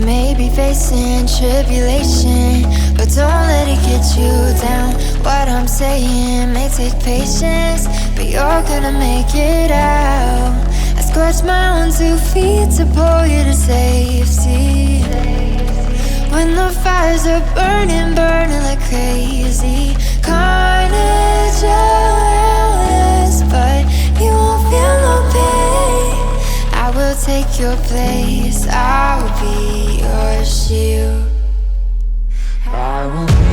may be facing tribulation, but don't let it get you down. What I'm saying may take patience, but you're gonna make it out. I scratch my own 2 feet to pull you to safety. When the fires are burning, burning like crazy, carnage around us, but you won't feel no pain. I will take your place, I'll be your shield. I will be